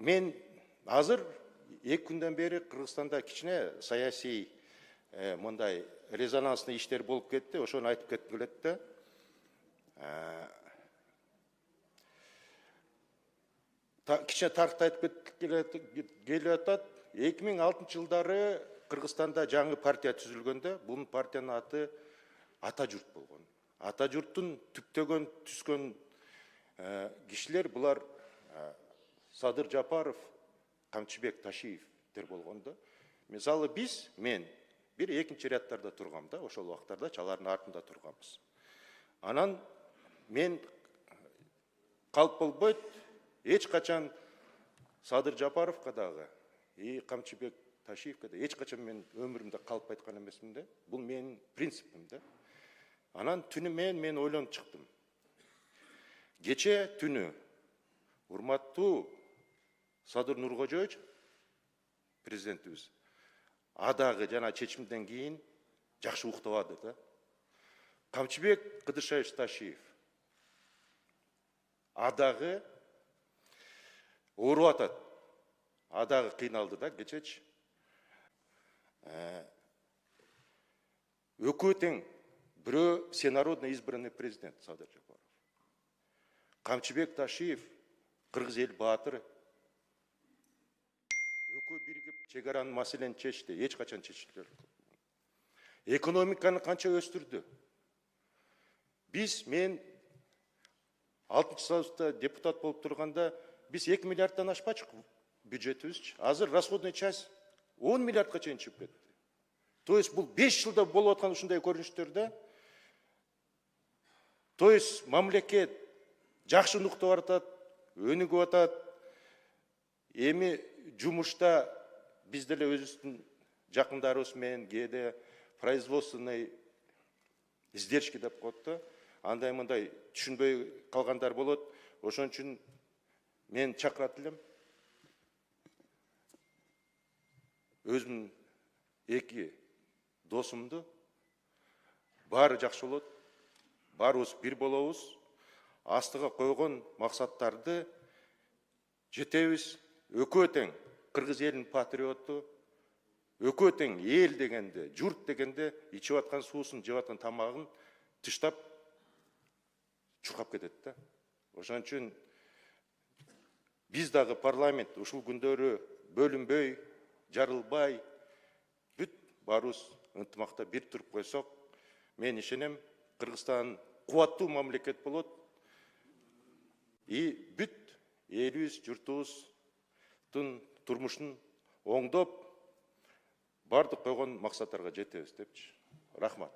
мен азыр 2 күндөн бери Кыргызстанда кичине саясий мындай резонансный иштер болуп кетти. Ошону айтып кетким келет да. Кичине тарыхты айтып келип атат. 2006 жылдары Кыргызстанда жаңы партия түзүлгөндө, бул партиянын аты Ата журт болгон. Ата журттун түптөгөн түскөн кишилер булар Садыр Жапаров, Камчыбек Ташиевдер болгондо. Мисалы мен бир экинчи рядтарда тургам да, ошол убактарда алардын артында турганбыз. Анан мен калп болбойт, эч качан Садыр Жапаровго дагы, Камчыбек Ташиевге да эч качан мен өмүрүмдө калп айткан эмесмин да. Бул менин принципим да. Анан түнү мен ойлонуп чыктым. Кече түнү урматтуу Садыр Нуркожоевич президентибиз адагы жана чечимден кийин жакшы уктабады да. Камчыбек Кыдыршаевич Ташиев адагы ооруп атат. Адагы кыйналды да кечечи. Экөө тең, бирөө всенародно избранный президент Садыр Жапаров. Камчыбек Ташиев кыргыз эл баатыры. Экөө биригип чек аранын маселени чечти, эч качан чечилген жок. Экономиканы канча өстүрдү. Мен 6-созда депутат болуп турганда, биз 2 миллиарддан ашпачык бюджетибиз. Азыр расходный часть 10 миллиардга чейин чыгып кетти. То есть бул 5 жылда болуп аткан ушундай көрүнүштөр да. То есть мамлекет жакшы нуктап атат, өнүгүп атат. Эми жумушта биз деле өзүбүздүн жакындарыбыз менен кээде производственный издержки деп коет да. Андай мындай түшүнбөй калгандар болот. Ошон үчүн мен чакырат элем. Өзүмдүн 2 досумду баары жакшы болот. Баарыбыз бир болобуз. Астыга койгон максаттарды жетебиз. Экөө тең кыргыз элинин патриоту, экөө тең эл дегенде, журт дегенде ичип аткан суусун, жеп аткан тамагын тыштап чуркап кетет да. Ошон үчүн биз дагы парламент ушул күндөрү бөлүнбөй, жарылбай, бүт баарыбыз ынтымакта бир туруп койсок, мен ишенем, Кыргызстан кубаттуу мамлекет болот. Бүт элибиз, журтубуздун турмушун оңдоп, бардык койгон максаттарга жетебиз депчи. Рахмат.